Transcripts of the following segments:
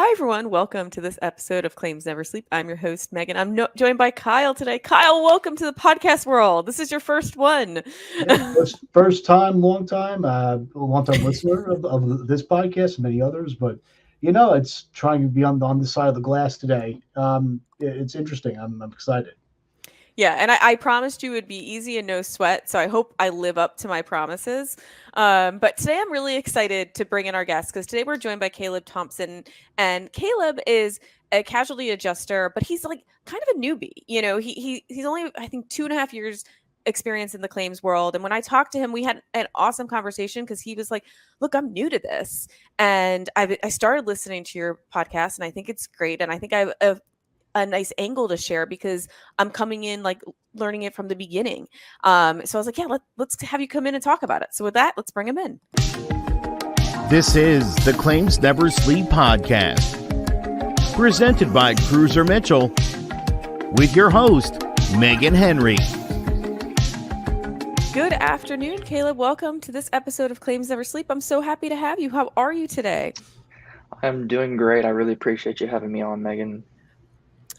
Hi, everyone. Welcome to this episode of Claims Never Sleep. I'm your host, Megan. I'm joined by Kyle today. Kyle, welcome to the podcast world. This is your first one. Yeah, first time, long time listener of this podcast and many others. But it's trying to be on this side of the glass today. It's interesting. I'm excited. Yeah, and I promised you it would be easy and no sweat, so I hope I live up to my promises. But today I'm really excited to bring in our guest because today we're joined by Caleb Thompson, and Caleb is a casualty adjuster, but he's like kind of a newbie. He's only I think 2.5 years experience in the claims world. And when I talked to him, we had an awesome conversation because he was like, "Look, I'm new to this, and I started listening to your podcast, and I think it's great, and I think I have a nice angle to share because I'm coming in like learning it from the beginning." So I was like, yeah, let's have you come in and talk about it. So with that, let's bring him in. This is the Claims Never Sleep podcast, presented by Cruiser Mitchell, with your host, Megan Henry. Good afternoon, Caleb. Welcome to this episode of Claims Never Sleep. I'm so happy to have you. How are you today? I'm doing great. I really appreciate you having me on, Megan.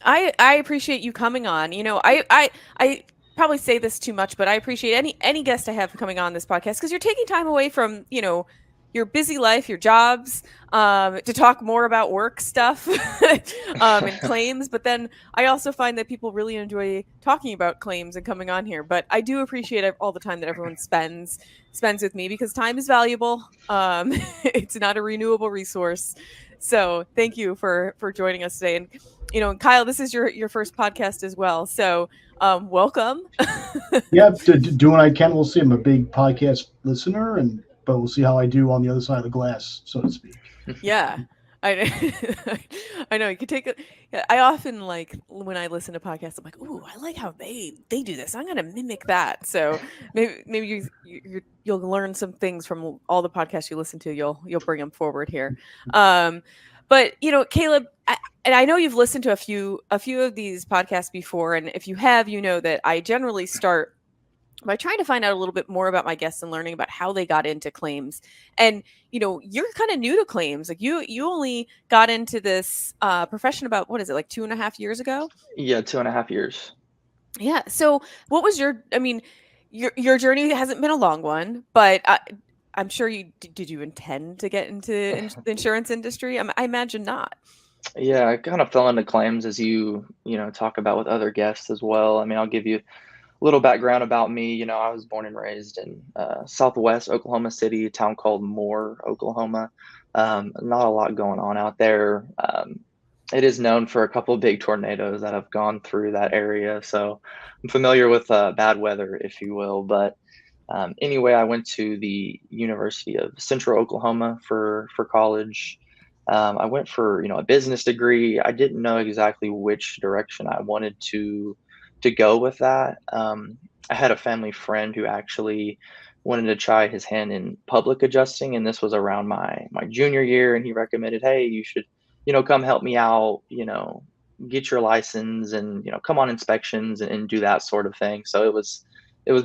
I appreciate you coming on. I probably say this too much, but I appreciate any guest I have coming on this podcast because you're taking time away from, your busy life, your jobs, to talk more about work stuff and claims. But then I also find that people really enjoy talking about claims and coming on here. But I do appreciate all the time that everyone spends with me because time is valuable. It's not a renewable resource. So thank you for joining us today. And Kyle, this is your first podcast as well. So welcome. Yeah, do what I can. We'll see. I'm a big podcast listener, but we'll see how I do on the other side of the glass, so to speak. Yeah. I know you could take it. I often like when I listen to podcasts, I'm like, "Ooh, I like how they do this. I'm gonna mimic that." So maybe you'll learn some things from all the podcasts you listen to. You'll bring them forward here. But Caleb, and I know you've listened to a few of these podcasts before, and if you have, you know that I generally start by trying to find out a little bit more about my guests and learning about how they got into claims. And you're kind of new to claims. Like you only got into this profession about, what is it, like 2.5 years ago? Yeah, 2.5 years. Yeah. So what was your journey hasn't been a long one, but I'm sure did you intend to get into the insurance industry? I imagine not. Yeah, I kind of fell into claims as you talk about with other guests as well. I mean, I'll give you a little background about me. I was born and raised in Southwest Oklahoma City, a town called Moore, Oklahoma. Not a lot going on out there. It is known for a couple of big tornadoes that have gone through that area. So I'm familiar with bad weather, if you will. But anyway, I went to the University of Central Oklahoma for college. I went for a business degree. I didn't know exactly which direction I wanted to go with that. I had a family friend who actually wanted to try his hand in public adjusting, and this was around my junior year, and he recommended, hey, you should come help me out, get your license and come on inspections and do that sort of thing. So it was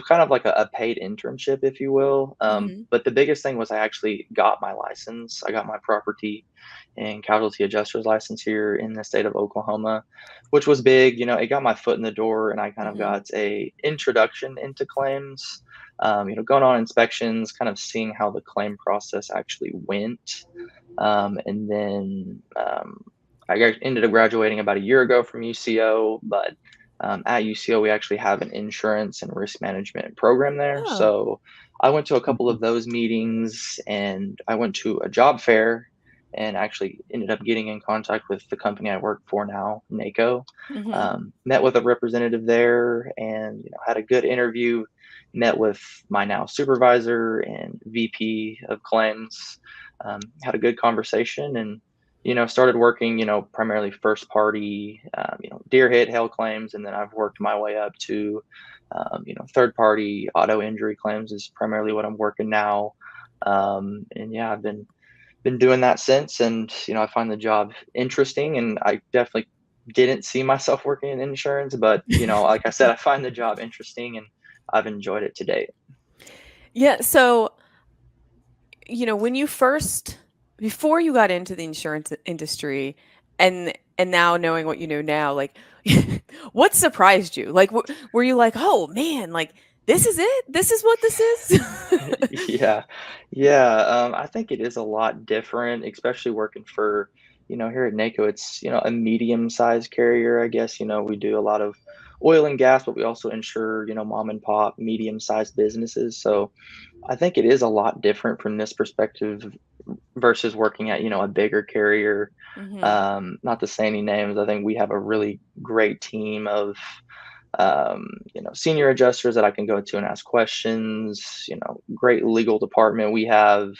kind of like a paid internship, if you will. Hmm. But the biggest thing was I actually got my license. I got my property and casualty adjuster's license here in the state of Oklahoma, which was big. It got my foot in the door, and I kind of Hmm. got a introduction into claims. Going on inspections, kind of seeing how the claim process actually went, and then ended up graduating about a year ago from UCO, but at UCO, we actually have an insurance and risk management program there. Oh. So I went to a couple of those meetings, and I went to a job fair and actually ended up getting in contact with the company I work for now, NACO. Hmm. Met with a representative there and had a good interview, met with my now supervisor and VP of claims, had a good conversation, and started working, primarily first party, deer hit, hail claims. And then I've worked my way up to, third party auto injury claims is primarily what I'm working now. And yeah, I've been doing that since. And, I find the job interesting, and I definitely didn't see myself working in insurance, but, like I said, I find the job interesting and I've enjoyed it to date. Yeah. So when you first before you got into the insurance industry, and now knowing what you know now, like what surprised you? Like were you like, "Oh man, like this is it? This is what this is?" Yeah. Yeah, I think it is a lot different, especially working for, here at NACO, it's, a medium-sized carrier, I guess. We do a lot of oil and gas, but we also insure, mom and pop, medium-sized businesses. So I think it is a lot different from this perspective versus working at, a bigger carrier. Mhm. Not to say any names, I think we have a really great team of senior adjusters that I can go to and ask questions, great legal department. We have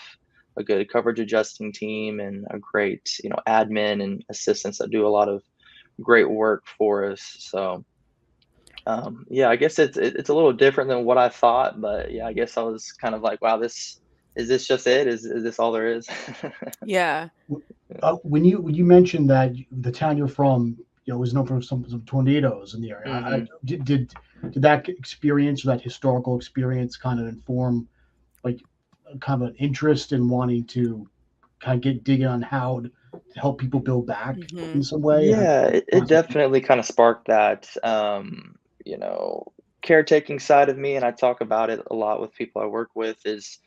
a good coverage adjusting team and a great, admin and assistants that do a lot of great work for us. So, yeah, I guess it's a little different than what I thought, but yeah, I guess I was kind of like, wow, is this just it? Is this all there is? Yeah. When you mentioned that the town you're from, was known for some tornadoes in the area. Mhm. Did that experience or that historical experience kind of inform like kind of an interest in wanting to kind of get digging on how to help people build back in Mhm. some way? Yeah, it definitely kind of sparked that, you know, caretaking side of me, and I talk about it a lot with people I work with is,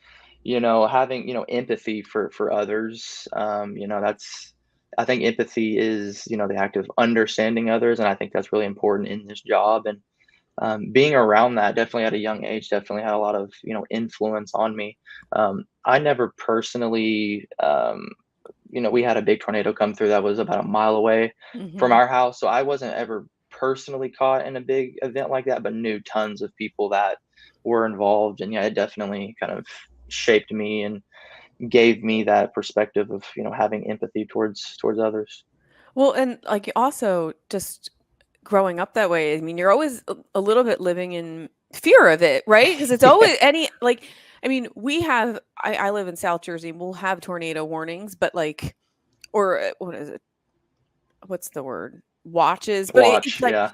having, empathy for others. That's I think empathy is, the act of understanding others, and I think that's really important in this job. And being around that definitely at a young age definitely had a lot of, influence on me. I never personally, we had a big tornado come through that was about a mile away from Mhm. our house. So I wasn't ever personally caught in a big event like that, but knew tons of people that were involved. And yeah, it definitely kind of shaped me and gave me that perspective of, having empathy towards others. Well, and like also just growing up that way, I mean, you're always a little bit living in fear of it, right? Because it's Yeah. always any like, I mean, I live in South Jersey. We'll have tornado warnings, but like, or what is it? What's the word? Watches, but it's Watch. like, Yeah.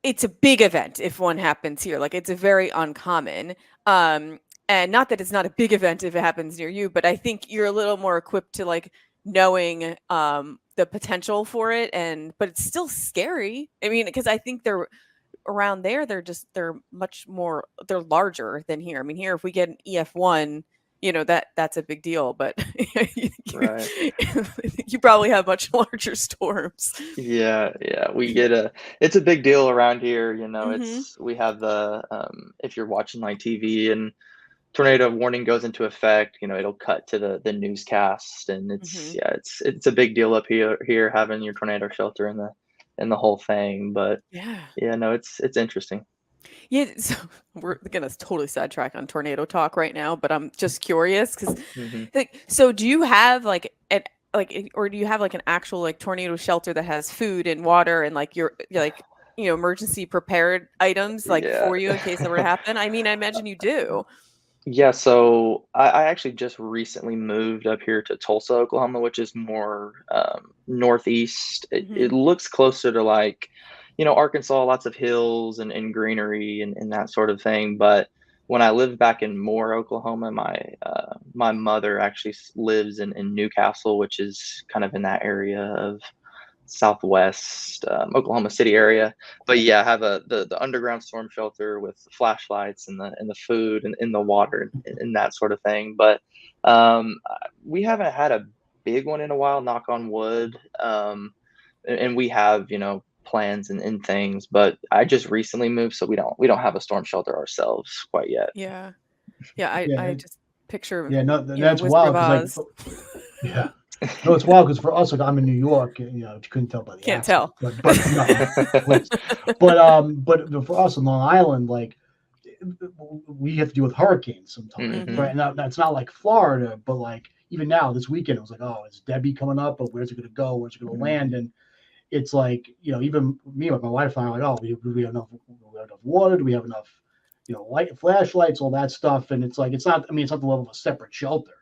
it's a big event if one happens here. Like it's a very uncommon. Um, and not that it's not a big event if it happens near you, but I think you're a little more equipped to like knowing the potential for it, and but it's still scary. I mean, because I think they're around there, they're much more, they're larger than here. I mean, here if we get an EF1, that's a big deal, but you, Right. you probably have much larger storms. Yeah, yeah, we get it's a big deal around here, Mhm. it's we have the, if you're watching like TV and tornado warning goes into effect, it'll cut to the newscast, and Mhm. yeah, it's a big deal up here having your tornado shelter in the whole thing. But Yeah. yeah, no, it's interesting. Yeah, so we're gonna totally sidetrack on tornado talk right now, but I'm just curious because, Hmm. like, so do you have like or do you have like an actual like tornado shelter that has food and water and like your like emergency prepared items like Yeah. for you in case that were to happen? I mean, I imagine you do. Yeah, so I actually just recently moved up here to Tulsa, Oklahoma, which is more northeast. It Hmm. looks closer to like, Arkansas, lots of hills and greenery and that sort of thing. But when I lived back in Moore, Oklahoma, my mother actually lives in Newcastle, which is kind of in that area of southwest Oklahoma City area. But yeah, I have the underground storm shelter with the flashlights and the food and in the water and that sort of thing. But we haven't had a big one in a while, knock on wood. And we have, plans and things, but I just recently moved, so we don't have a storm shelter ourselves quite yet. Yeah, yeah. I Yeah, just picture yeah. No, that's Wizard of wild because Oz. yeah, no, it's wild because for us, like I'm in New York, you you couldn't tell by the Can't accent, tell. but no, please. But for us in Long Island, like we have to deal with hurricanes sometimes, Hmm. right? And it's not like Florida, but like even now this weekend, it was like, oh, is Debbie coming up? But where's it going to go? Where's it going to Mhm. land? And it's like, even me, like my wife and I are like, oh, we have enough water? Do we have enough, light flashlights, all that stuff? And it's like, it's not. I mean, it's not the level of a separate shelter,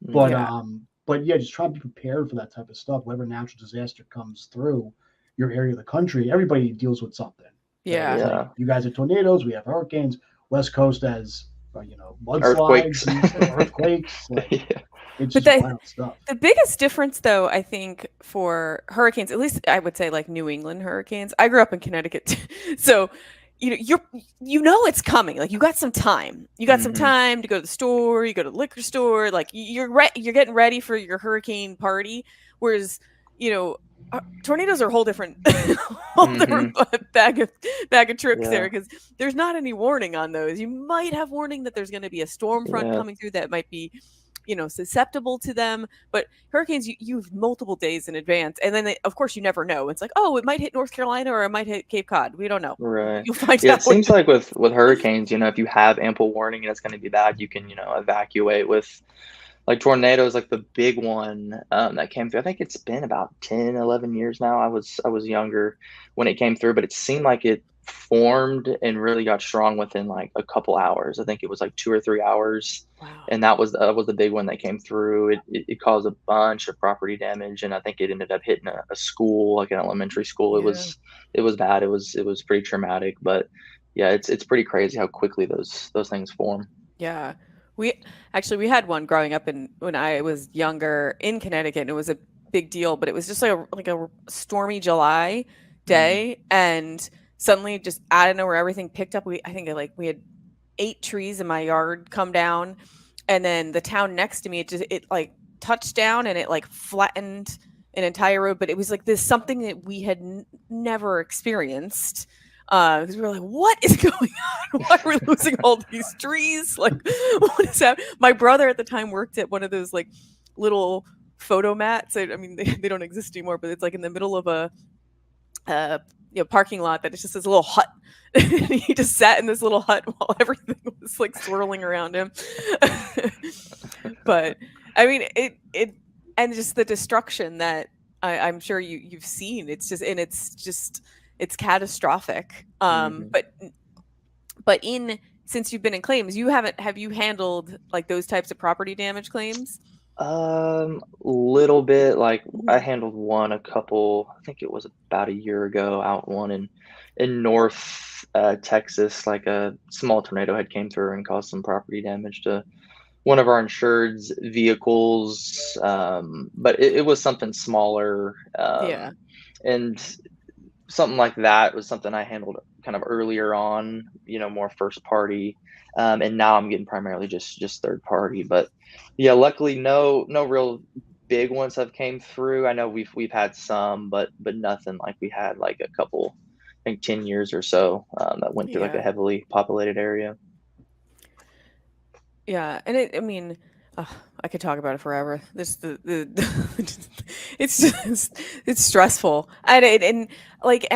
but Mhm. Yeah, yeah, just try to be prepared for that type of stuff. Whatever natural disaster comes through your area of the country, everybody deals with something. Right? yeah. It's like Yeah. you guys have tornadoes, we have hurricanes. West Coast has mudslides, and earthquakes. Like, Yeah. it's But just wild stuff. the biggest difference, though, I think for hurricanes, at least I would say like New England hurricanes. I grew up in Connecticut, so you know it's coming. Like you got some time. You got some Mhm. time to go to the store. You go to the liquor store. Like you're getting ready for your hurricane party. Whereas tornadoes are a whole different Mhm. bag of tricks there Yeah. because there's not any warning on those. You might have warning that there's going to be a storm front Yeah. coming through that might be susceptible to them. But hurricanes, you have multiple days in advance, and then of course you never know. It's like, oh, it might hit North Carolina or it might hit Cape Cod. We don't know. Right. You'll find Yeah, out it seems like with hurricanes, if you have ample warning and it's going to be bad, you can, evacuate. With like tornadoes, like the big one that came through. I think it's been about 10, 11 years now. I was younger when it came through, but it seemed like it formed and really got strong within like a couple hours. I think it was like 2 or 3 hours, Wow. and that was the big one that came through. It caused a bunch of property damage, and I think it ended up hitting a school, like an elementary school. It Yeah. was it was bad. It was pretty traumatic, but yeah, it's pretty crazy how quickly those things form. Yeah. We had one growing up when I was younger in Connecticut, and it was a big deal, but it was just like a stormy July Mhm. day, and suddenly just out of nowhere everything picked up. I think we had 8 trees in my yard come down, and then the town next to me it like touched down and it like flattened an entire road, but it was like this something that we had never experienced because we were like, what is going on? Why are we losing all these trees? Like, what is that? My brother at the time worked at one of those like little photo mats. I mean, they don't exist anymore, but it's like in the middle of a parking lot that it's just this little hut. He just sat in this little hut while everything was like swirling around him. But I mean, it and just the destruction that I'm sure you've seen. It's catastrophic. Mhm. But since you've been in claims, have you handled like those types of property damage claims? Little bit. Like I Mhm. handled one a couple. I think it was about a year ago. Out one in North Texas. Like a small tornado had came through and caused some property damage to one of our insured's vehicles. But it was something smaller. Yeah. And something like that was something I handled kind of earlier on, more first party. And now I'm getting primarily just third party. But yeah, luckily no real big ones have came through. I know we've had some, but nothing like we had like a couple, I think 10 years or so, that went through like a Yeah. heavily populated area. Yeah, and I mean, I could talk about it forever. It's just it's stressful, and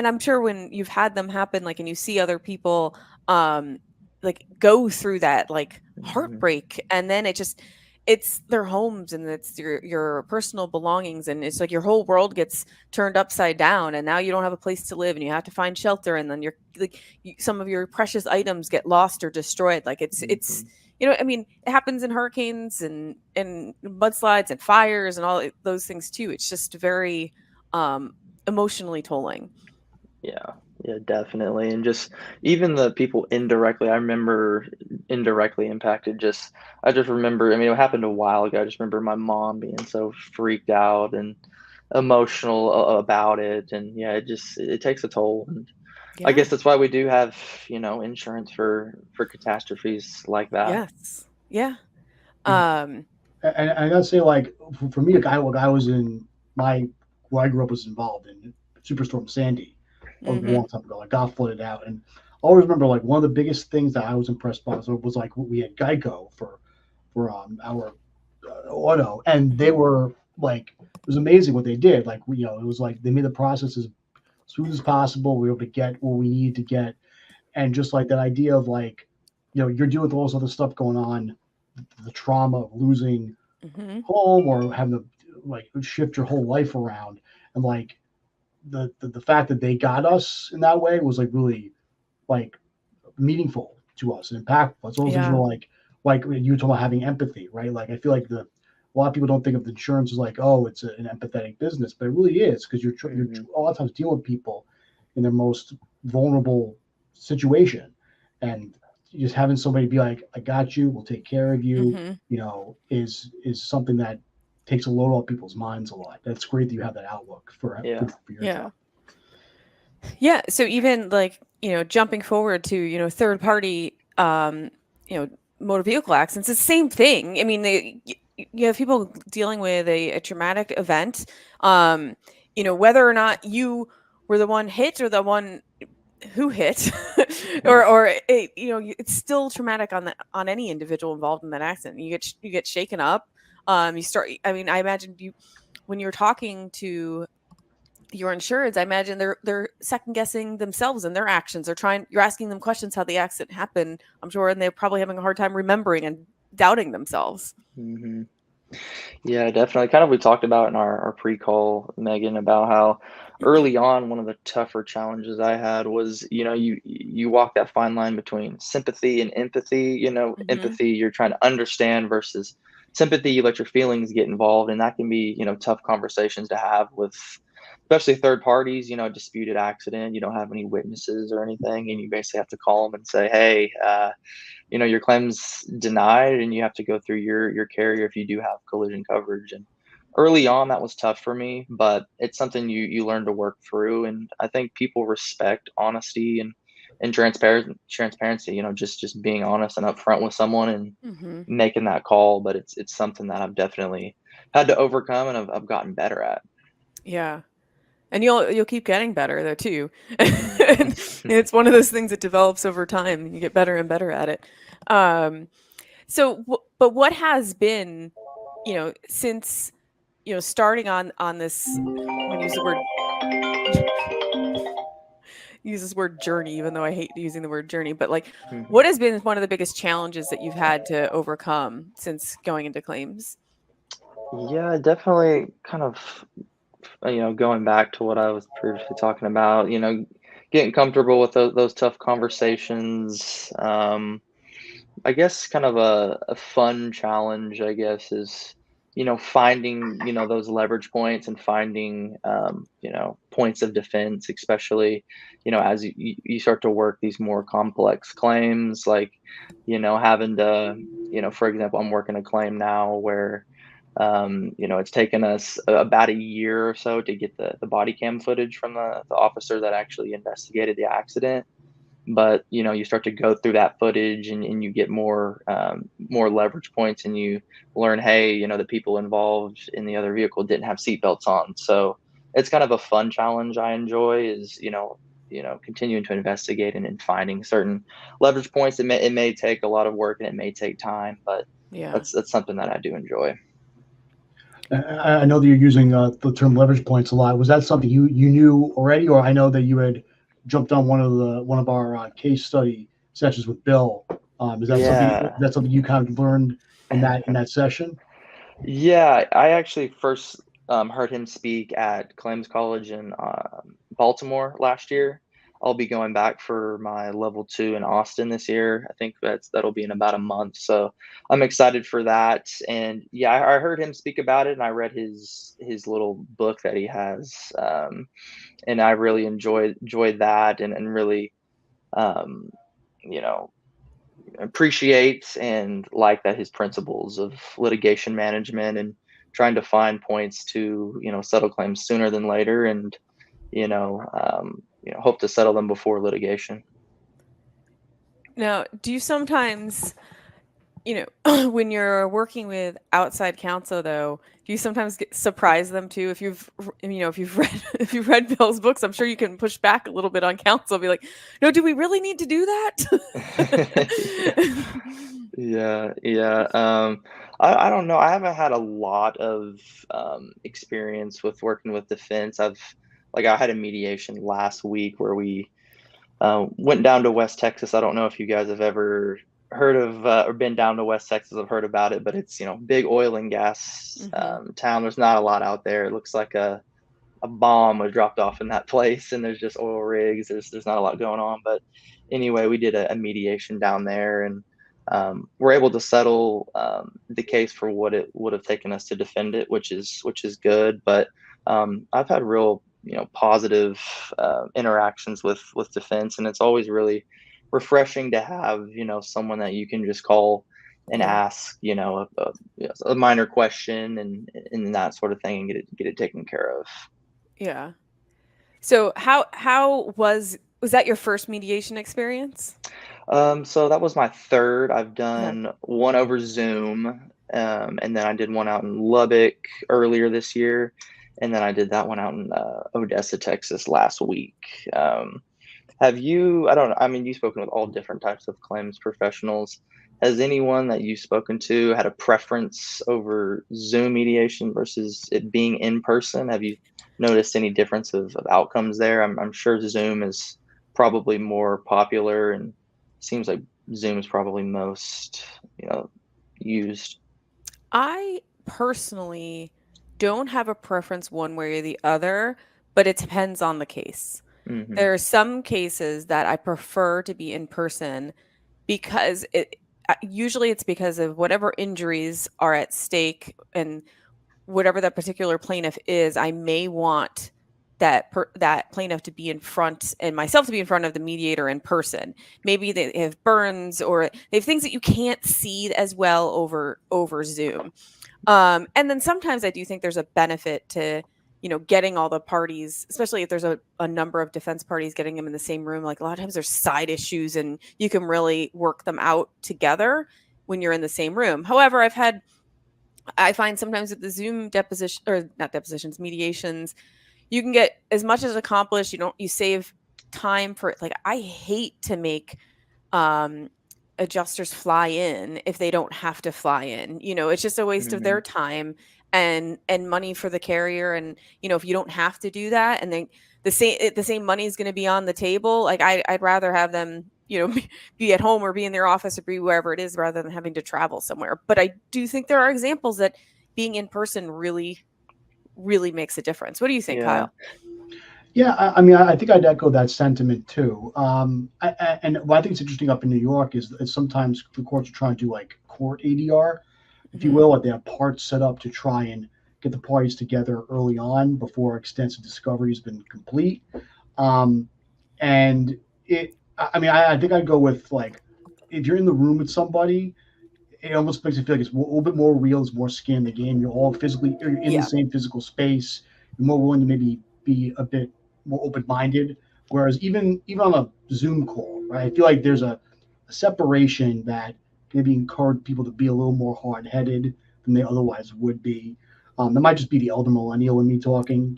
I'm sure when you've had them happen, like, and you see other people, like go through that like Mhm. heartbreak, and then it's their homes and it's your personal belongings, and it's like your whole world gets turned upside down, and now you don't have a place to live, and you have to find shelter, and then some of your precious items get lost or destroyed. Like it's Mhm. I mean, it happens in hurricanes and mudslides and fires and those things too. It's just very um, emotionally tolling. Yeah, yeah, definitely. And just even the people indirectly, I remember indirectly impacted. I just remember, I mean, it happened a while ago. I just remember my mom being so freaked out and emotional about it. And yeah, it takes a toll. And I Yeah. guess that's why we do have, insurance for catastrophes like that. Yes. Yeah. Yeah. Um, And I gotta say, like, for me, what I was in my where I grew up was involved in Superstorm Sandy a hmm long time ago. Like, got flooded out, and I always remember like one of the biggest things that I was impressed by was like we had Geico for our auto, and they were like it was amazing what they did. Like it was like they made the process as smooth as possible. We were able to get what we needed to get, and just like that idea of like you're dealing with all this other stuff going on, the trauma of losing hmm home or having to like shift your whole life around, and like the fact that they got us in that way was like really like meaningful to us and impactful. It's all those things Yeah. were like you were talking about having empathy, right? Like I feel like a lot of people don't think of the insurance as like, oh, it's an empathetic business, but it really is because you're Hmm. a lot of times dealing with people in their most vulnerable situation, and just having somebody be like, I got you, we'll take care of you, Mm-hmm. is something that takes a load off people's minds a lot. That's great that you have that outlook for Yeah. your Yeah. job. Yeah. So even like, jumping forward to, third party, motor vehicle accidents, it's the same thing. I mean, you have people dealing with a traumatic event, whether or not you were the one hit or the one who hit, or it's still traumatic on any individual involved in that accident. You get shaken up. You start. I mean, I imagine when you're talking to your insureds, I imagine they're second guessing themselves and their actions. You're asking them questions how the accident happened, I'm sure, and they're probably having a hard time remembering and doubting themselves. Hmm. Yeah, definitely. Kind of we talked about in our pre-call, Megan, about how early on one of the tougher challenges I had was, you walk that fine line between sympathy and empathy. Hmm. Empathy, you're trying to understand versus sympathy, you let your feelings get involved, and that can be, tough conversations to have with especially third parties, disputed accident, you don't have any witnesses or anything, and you basically have to call them and say, hey, your claim's denied and you have to go through your carrier if you do have collision coverage. And early on that was tough for me, but it's something you learn to work through. And I think people respect honesty and transparency, just being honest and upfront with someone and Hmm. making that call. But it's something that I've definitely had to overcome and I've gotten better at. Yeah. And you'll keep getting better though too. And it's one of those things that develops over time. You get better and better at it. Um, but what has been, since starting on this, I'm going to use this word journey, even though I hate using the word journey. But like, Mhm. what has been one of the biggest challenges that you've had to overcome since going into claims? Yeah, definitely kind of going back to what I was previously talking about, getting comfortable with those tough conversations. I guess kind of a fun challenge, I guess, is, finding, those leverage points and finding, points of defense, especially, as you start to work these more complex claims, like, having to, for example, I'm working a claim now where, it's taken us about a year or so to get the body cam footage from the officer that actually investigated the accident. But you start to go through that footage and you get more leverage points and you learn, hey, the people involved in the other vehicle didn't have seatbelts on. So it's kind of a fun challenge I enjoy is continuing to investigate and finding certain leverage points. It may take a lot of work and it may take time, but Yeah. that's something that I do enjoy. I know that you're using the term leverage points a lot. Was that something you knew already, or I know that you had jumped on one of our case study sessions with Bill? Is that something Yeah. you kind of learned in that session? Yeah, I actually first heard him speak at Claims College in Baltimore last year. I'll be going back for my level 2 in Austin this year. I think that'll be in about a month. So I'm excited for that. And yeah, I heard him speak about it, and I read his little book that he has, and I really enjoyed that, and really um, you know appreciate and like that his principles of litigation management and trying to find points to settle claims sooner than later and hope to settle them before litigation. Now, do you sometimes, when you're working with outside counsel, though, do you sometimes surprise them too? If you've read if you've read Bill's books, I'm sure you can push back a little bit on counsel. Be like, no, do we really need to do Yeah. that? Yeah. I don't know. I haven't had a lot of experience with working with defense. I had a mediation last week where we went down to West Texas. I don't know if you guys have ever heard of or been down to West Texas. I've heard about it, but it's big oil and gas Hmm. town. There's not a lot out there. It looks like a bomb was dropped off in that place, and there's just oil rigs. There's not a lot going on. But anyway, we did a mediation down there, and we're able to settle the case for what it would have taken us to defend it, which is good. But I've had real positive interactions with defense, and it's always really refreshing to have, someone that you can just call and ask, a minor question and that sort of thing, and get it taken care of. Yeah. So how was that your first mediation experience? So that was my third. I've Okay. done one over Zoom, and then I did one out in Lubbock earlier this year, and then I did that one out in Odessa, Texas last week. Have you, I don't know, I mean, you've spoken with all different types of claims professionals. Has anyone that you've spoken to had a preference over Zoom mediation versus it being in person? Have you noticed any difference of outcomes there? I'm sure Zoom is probably more popular, and seems like Zoom is probably most, used. I personally don't have a preference one way or the other, but it depends on the case. Mm-hmm. There are some cases that I prefer to be in person because usually it's because of whatever injuries are at stake and whatever that particular plaintiff is. I may want that plaintiff to be in front and myself to be in front of the mediator in person. Maybe they have burns or they have things that you can't see as well over Zoom. And then sometimes I do think there's a benefit to getting all the parties, especially if there's a number of defense parties, getting them in the same room. Like a lot of times there's side issues and you can really work them out together when you're in the same room. However, I find sometimes with the Zoom mediations, you can get as much as accomplished. You save time for it. Like I hate to make adjusters fly in if they don't have to fly in. It's just a waste of their time and money for the carrier. And if you don't have to do that, and then the same money is going to be on the table. Like I'd rather have them be at home or be in their office or be wherever it is rather than having to travel somewhere. But I do think there are examples that being in person really, really makes a difference. What do you think, Kyle? Yeah, I mean, I think I'd echo that sentiment too. And what I think is interesting up in New York is sometimes the courts are trying to do like court ADR, if you will, like they have parts set up to try and get the parties together early on before extensive discovery has been complete. And I think I'd go with like, if you're in the room with somebody, it almost makes it feel like it's a little bit more real, it's more skin in the game. You're in the same physical space. You're more willing to maybe be a bit more open-minded. Whereas even on a Zoom call, right, I feel like there's a separation that maybe encourage people to be a little more hard-headed than they otherwise would be. That might just be the elder millennial in me talking,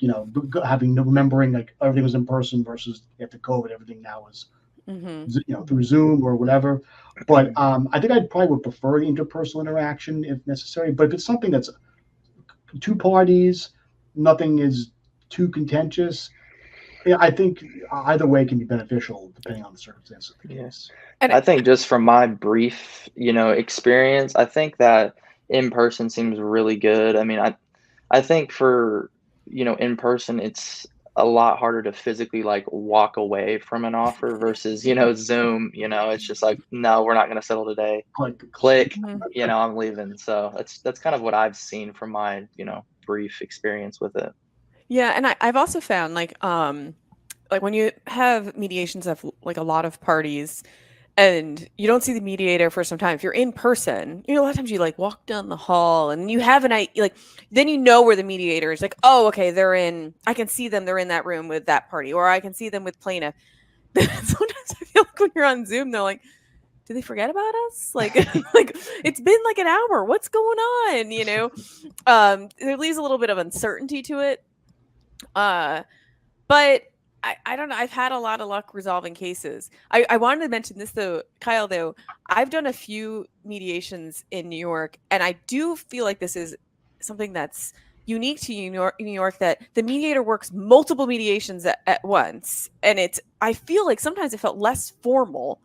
remembering like everything was in person versus after COVID, everything now is through Zoom or whatever. But I think I'd probably would prefer the interpersonal interaction if necessary. But if it's something that's two parties, nothing is too contentious, I think either way can be beneficial depending on the circumstances of the case. And I think just from my brief, experience, I think that in person seems really good. I mean, I think for, in person, it's a lot harder to physically like walk away from an offer versus, Zoom, it's just like, no, we're not going to settle today. Click, I'm leaving. So that's kind of what I've seen from my, brief experience with it. Yeah. And I've also found like when you have mediations of like a lot of parties and you don't see the mediator for some time, if you're in person, a lot of times you like walk down the hall and you have then where the mediator is. Like, oh, okay, I can see them, they're in that room with that party, or I can see them with plaintiff. Sometimes I feel like when you're on Zoom, they're like, do they forget about us? Like, it's been like an hour. What's going on? It leaves a little bit of uncertainty to it. But I don't know. I've had a lot of luck resolving cases. I wanted to mention this though, Kyle, though. I've done a few mediations in New York, and I do feel like this is something that's unique to New York, that the mediator works multiple mediations at once. And I feel like sometimes it felt less formal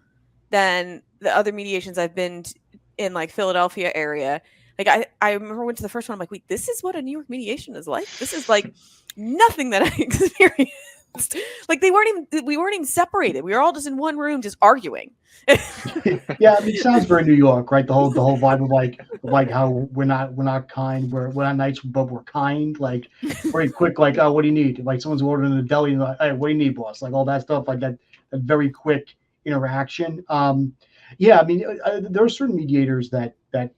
than the other mediations I've been in like Philadelphia area. Like I remember went to the first one. I'm like, wait, this is what a New York mediation is like? This is like nothing that I experienced. Like we weren't even separated. We were all just in one room, just arguing. Yeah, it sounds very New York, right? The whole vibe of like how we're not kind, we're not nice, but we're kind. Like very quick, like, oh, what do you need? Like someone's ordering in the deli, and like, hey, what do you need, boss? Like all that stuff, like that very quick interaction. Yeah, I mean, there are certain mediators that kind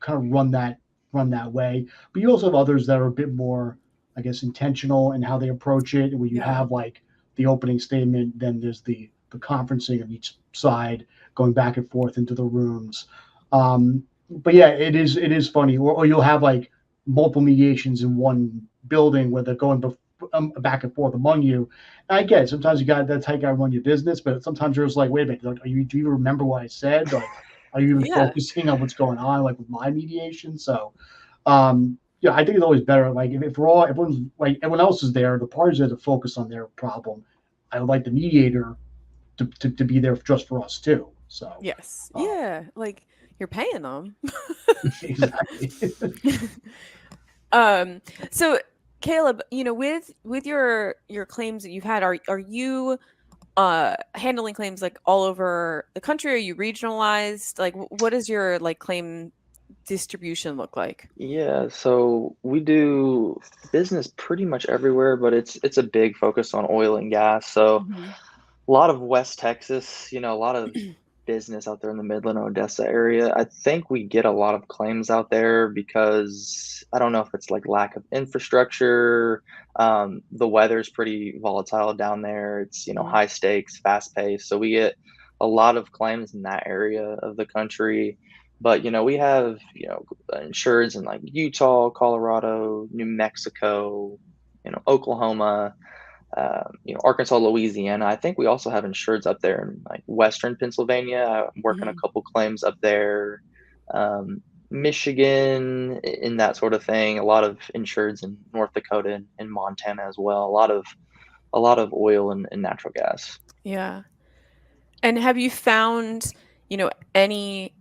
of run that way, but you also have others that are a bit more, I guess, intentional in how they approach it. Where you Yeah. have like the opening statement, then there's the conferencing of each side going back and forth into the rooms. But yeah, it is funny, or you'll have like multiple mediations in one building where they're going back and forth among you. And I get it. Sometimes you got that's how you got to run your business, but sometimes you're just like, wait a minute, like, do you remember what I said? Like, are you even Yeah. focusing on what's going on, like with my mediation? So, yeah, I think it's always better. Like if everyone's like everyone else is there, the parties have to focus on their problem. I would like the mediator to be there just for us too. So, Yes. uh, Yeah. Like you're paying them. exactly. Um, so Caleb, with your claims that you've had, are you handling claims like all over the country? Are you regionalized? Like what does your like claim distribution look like? Yeah, so we do business pretty much everywhere, but it's a big focus on oil and gas. So Mhm. a lot of West Texas, a lot of business out there in the Midland, Odessa area. I think we get a lot of claims out there because I don't know if it's like lack of infrastructure. The weather's pretty volatile down there. It's, Mhm. high stakes, fast paced. So we get a lot of claims in that area of the country. But, we have, insureds in like Utah, Colorado, New Mexico, Oklahoma, Arkansas, Louisiana. I think we also have insureds up there in like Western Pennsylvania. I'm working a Mhm. couple claims up there. Michigan, in that sort of thing. A lot of insureds in North Dakota and Montana as well. A lot of oil and natural gas. Yeah. And have you found, any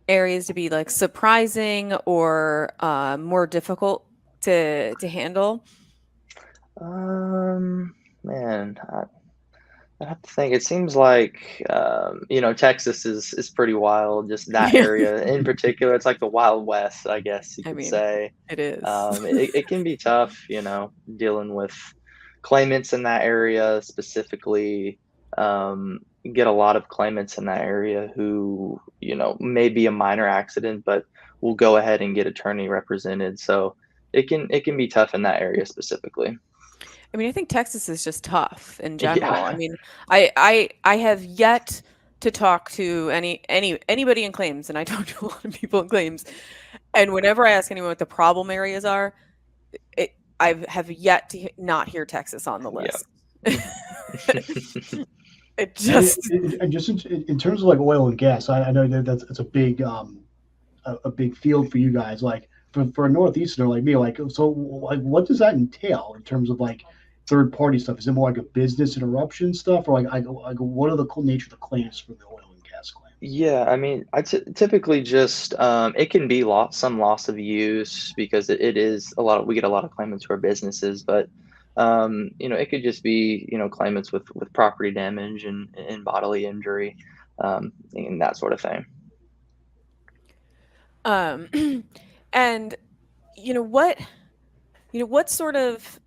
areas to be like surprising or more difficult to handle? Man, I have to think. It seems like Texas is pretty wild. Just that Yeah. area in particular, it's like the Wild West, I guess you I could mean, say. it is. It can be tough, dealing with claimants in that area specifically. Um, get a lot of claimants in that area who may be a minor accident, but will go ahead and get attorney represented. So it can be tough in that area specifically. I mean, I think Texas is just tough in general. I Yeah. mean, I have yet to talk to anybody in claims, and I talk to a lot of people in claims. And whenever I ask anyone what the problem areas are, it, I have yet to not hear Texas on the Yeah. list. It And, just and just in terms of like oil and gas, I know that it's a big a big field for you guys. Like for a northeasterner like me, like so like what does that entail in terms of like third party stuff? Is it more like a business interruption stuff, or like what are the nature of the claims for the oil and gas claims? Yeah, I mean, typically just it can be some loss of use because it is we get a lot of claimants for businesses, but it could just be claimants with property damage and bodily injury, and that sort of thing. um and you know what what sort of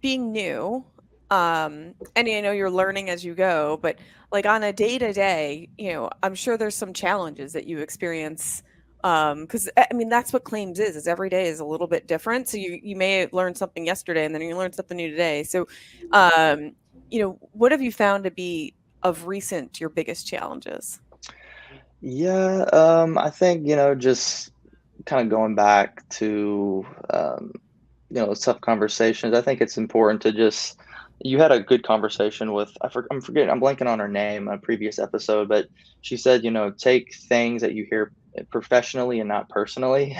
being new, and I know you're learning as you go, but like on a day to day, I'm sure there's some challenges that you experience. Because I mean that's what claims is every day is a little bit different. So you may learn something yesterday and then you learn something new today. So what have you found to be of recent your biggest challenges? Yeah, I think just kind of going back to tough conversations. I think it's important to just you had a good conversation with I'm forgetting, I'm blanking on her name on a previous episode, but she said take things that you hear professionally and not personally.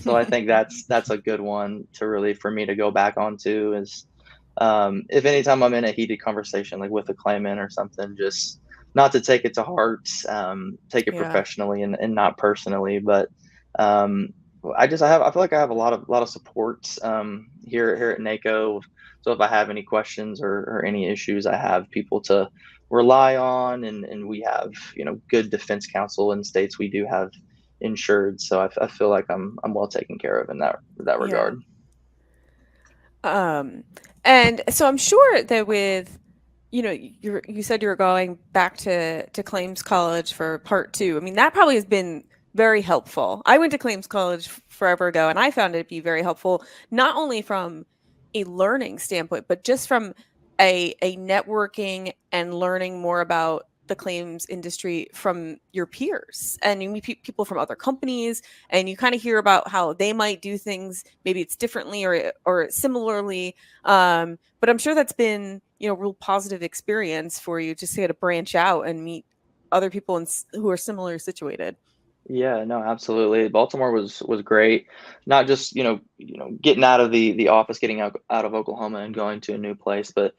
So I think that's a good one to really for me to go back onto is if anytime I'm in a heated conversation like with a claimant or something, just not to take it to heart, take it Yeah. professionally and not personally, but um, I feel like I have a lot of support here at NACO. So if I have any questions or any issues, I have people to rely on, and we have good defense counsel in states we do have insured. So I feel like I'm well taken care of in that Yeah. regard. Um, and so I'm sure that with you said you were going back to claims college for part two. I mean, that probably has been very helpful. I went to claims college forever ago, and I found it to be very helpful, not only from a learning standpoint, but just from a networking and learning more about the claims industry from your peers. And you meet people from other companies, and you kind of hear about how they might do things. Maybe it's differently or similarly. But I'm sure that's been, real positive experience for you, just to branch out and meet other people who are similar situated. Yeah, no, absolutely. Baltimore was great. Not just, getting out of the office, getting out of Oklahoma and going to a new place, but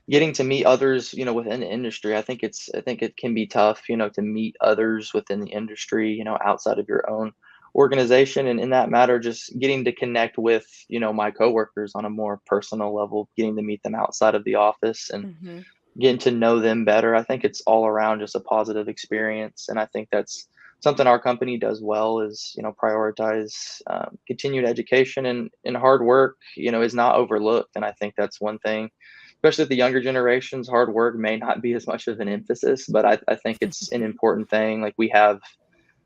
getting to meet others, within the industry. I think it can be tough, to meet others within the industry, outside of your own organization. And in that matter, just getting to connect with, my coworkers on a more personal level, getting to meet them outside of the office and Hmm. getting to know them better. I think it's all around just a positive experience. And I think that's something our company does well is, prioritize continued education and hard work, is not overlooked. And I think that's one thing, especially with the younger generations, hard work may not be as much of an emphasis, but I think it's an important thing. Like we have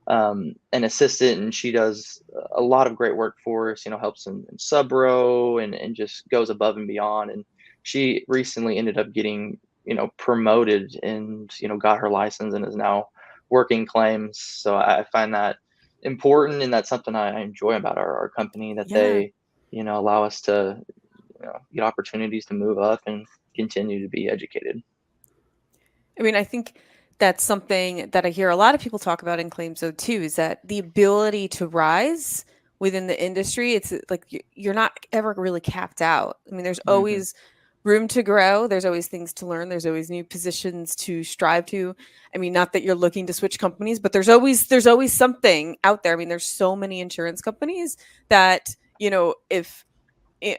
an assistant and she does a lot of great work for us, helps in sub row and just goes above and beyond. And she recently ended up getting, promoted and, got her license and is now working claims. So I find that important. And that's something I enjoy about our company, that Yeah. they, allow us to, get opportunities to move up and continue to be educated. I mean, I think that's something that I hear a lot of people talk about in claims though too, is that the ability to rise within the industry, it's like you're not ever really capped out. I mean, there's Hmm. always room to grow, there's always things to learn, there's always new positions to strive to. I mean, not that you're looking to switch companies, but there's always something out there. I mean, there's so many insurance companies that, if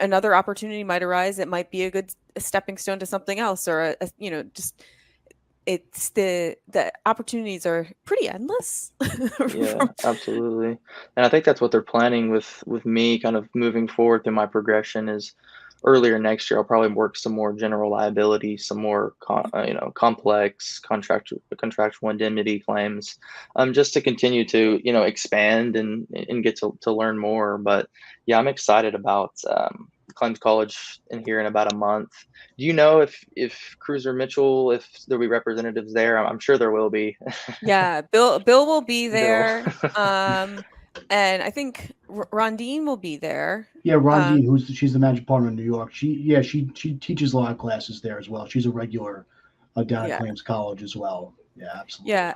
another opportunity might arise, it might be a good stepping stone to something else, or just it's the opportunities are pretty endless. Yeah, From absolutely. And I think that's what they're planning with me kind of moving forward through my progression is earlier next year I'll probably work some more general liability, some more complex contractual indemnity claims, just to continue to expand and get to learn more. But yeah, I'm excited about claims college in here in about a month. Do you know if Cruiser Mitchell, if there'll be representatives there? I'm sure there will be. Yeah, Bill will be Bill. there. And I think Rondine will be there. Yeah, Um, Rondine, she's the managing partner in New York. She teaches a lot of classes there as well. She's a regular down at yeah, Claims College as well. Yeah, absolutely. yeah.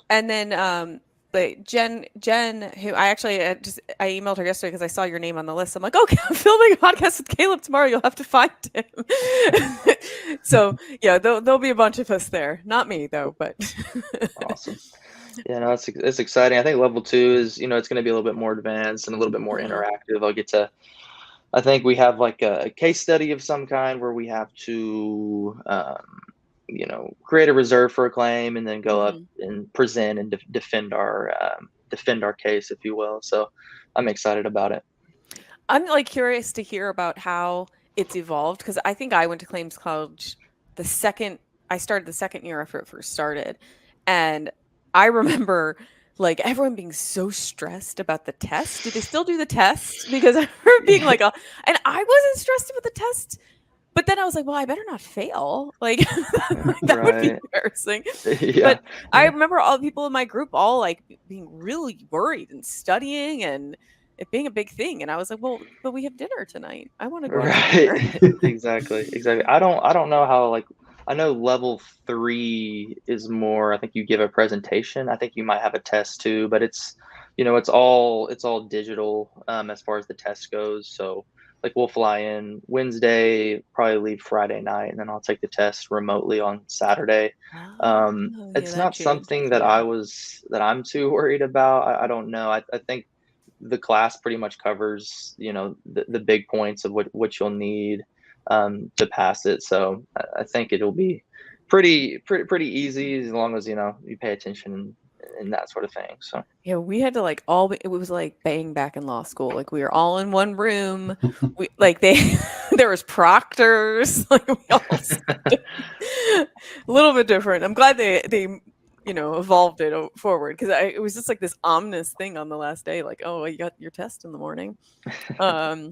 And then but Jen, who I actually I emailed her yesterday because I saw your name on the list. I'm like, okay, I'm filming a podcast with Caleb tomorrow. You'll have to find him. So yeah, there'll be a bunch of us there. Not me though, but Awesome. Yeah, no, it's exciting. I think level two is, it's going to be a little bit more advanced and a little bit more Mhm, interactive. I think we have like a case study of some kind where we have to, create a reserve for a claim and then go up mhm. and present and defend our case, if you will. So I'm excited about it. I'm like curious to hear about how it's evolved because I think I went to claims college the second I started the second year after it first started. And I remember like everyone being so stressed about the test. Did they still do the test? Because I remember being like, and I wasn't stressed about the test. But then I was like, well, I better not fail. Like, that would be Right. embarrassing. Yeah. But I remember all the people in my group all like being really worried and studying and it being a big thing. And I was like, well, but we have dinner tonight. I want to go out to Right. dinner. Exactly. Exactly. I don't know how, like, I know level three is more, I think you give a presentation. I think you might have a test too, but it's all digital as far as the test goes. So like we'll fly in Wednesday, probably leave Friday night, and then I'll take the test remotely on Saturday. Oh, yeah, It's that not changes. something Yeah. that I'm too worried about. I don't know. I think the class pretty much covers, the big points of what you'll need to pass it. So I think it'll be pretty easy as long as you pay attention and that sort of thing. So Yeah, we had to like it was like being back in law school. Like we were all in one room. We like they there was proctors. Like we all a little bit different. I'm glad they evolved it forward because it was just like this ominous thing on the last day. Like, oh, you got your test in the morning. But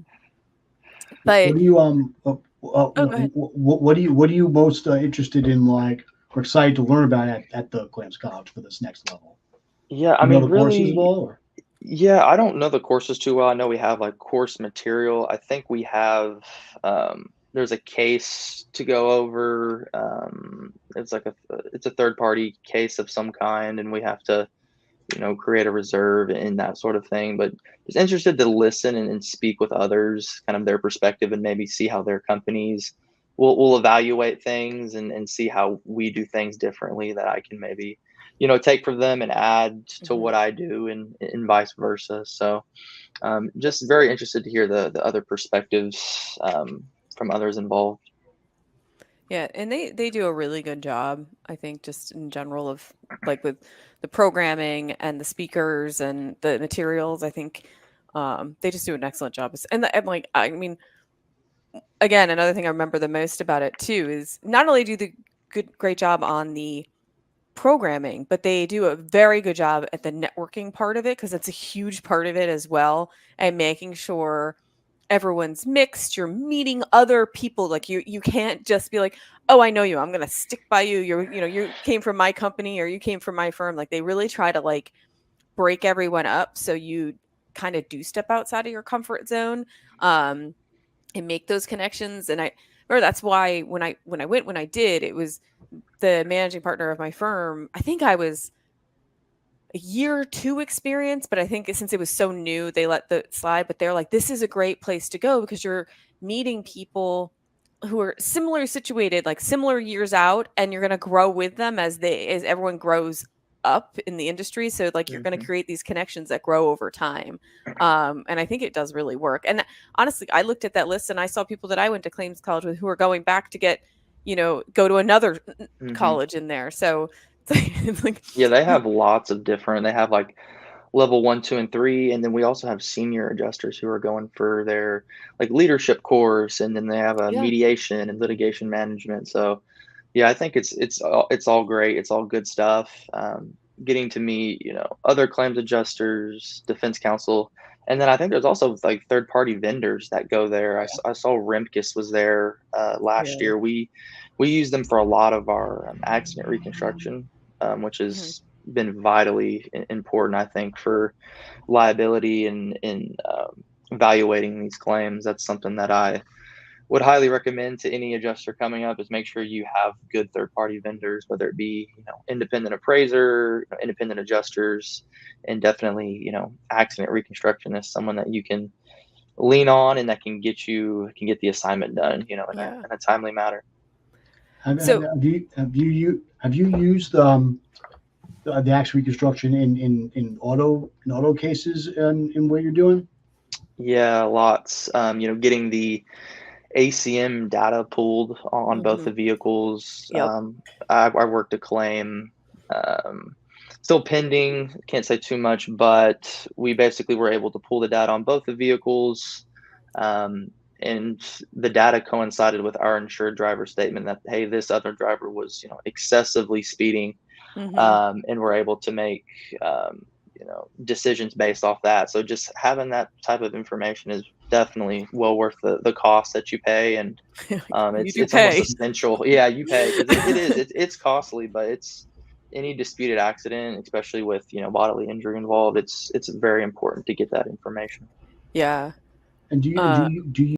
What do you oh, go ahead. what are you most interested in, like, or excited to learn about at the Clams College for this next level? yeah, I You know mean, the courses at really, all? Or? yeah, I don't know the courses too well. I know we have like course material. I think we have there's a case to go over. It's like it's a third party case of some kind, and we have to create a reserve and that sort of thing. But just interested to listen and speak with others, kind of their perspective, and maybe see how their companies will evaluate things and see how we do things differently that I can maybe, take from them and add to Mhm. what I do and vice versa. So just very interested to hear the other perspectives from others involved. Yeah, and they do a really good job, I think, just in general of like with the programming and the speakers and the materials. I think they just do an excellent job. And like, I mean, again, another thing I remember the most about it too is not only do the great job on the programming, but they do a very good job at the networking part of it because that's a huge part of it as well, and making sure everyone's mixed, you're meeting other people. Like you can't just be like, oh, I know you, I'm gonna stick by you, you came from my company or you came from my firm. Like they really try to like break everyone up so you kind of do step outside of your comfort zone, um and make those connections. And I remember that's why when I did, it was the managing partner of my firm. I think I was a year or two experience, but I think since it was so new, they let the slide. But they're like, this is a great place to go because you're meeting people who are similar situated, like similar years out, and you're going to grow with them as everyone grows up in the industry. So like you're going to Mhm. create these connections that grow over time. And I think it does really work. And honestly, I looked at that list and I saw people that I went to claims college with who are going back to get, go to another Mhm. college in there. So it's like Yeah, they have lots of different. They have like level 1, 2, and 3, and then we also have senior adjusters who are going for their like leadership course, and then they have a yeah. mediation and litigation management. So, yeah, I think it's all great. It's all good stuff. Getting to meet other claims adjusters, defense counsel, and then I think there's also like third party vendors that go there. I saw Remkes was there last Yeah. year. We use them for a lot of our accident reconstruction, which Mhm. has been vitally important, I think, for liability and in evaluating these claims. That's something that I would highly recommend to any adjuster coming up is make sure you have good third party vendors, whether it be independent appraiser, independent adjusters, and definitely accident reconstruction is someone that you can lean on and that can get the assignment done Yeah. in a timely manner. So Have you used the actual reconstruction in auto cases in what you're doing? Yeah, lots. Getting the ACM data pulled on both the mhm. vehicles. Yep. I worked a claim, um, still pending. Can't say too much, but we basically were able to pull the data on both the vehicles, um, and the data coincided with our insured driver statement that hey, this other driver was excessively speeding, Mhm. and we're able to make decisions based off that. So just having that type of information is definitely well worth the cost that you pay, and You it's do it's almost pay. essential. Yeah, you pay because it's costly, but it's any disputed accident, especially with bodily injury involved. It's very important to get that information. Yeah. And do you do Uh you do you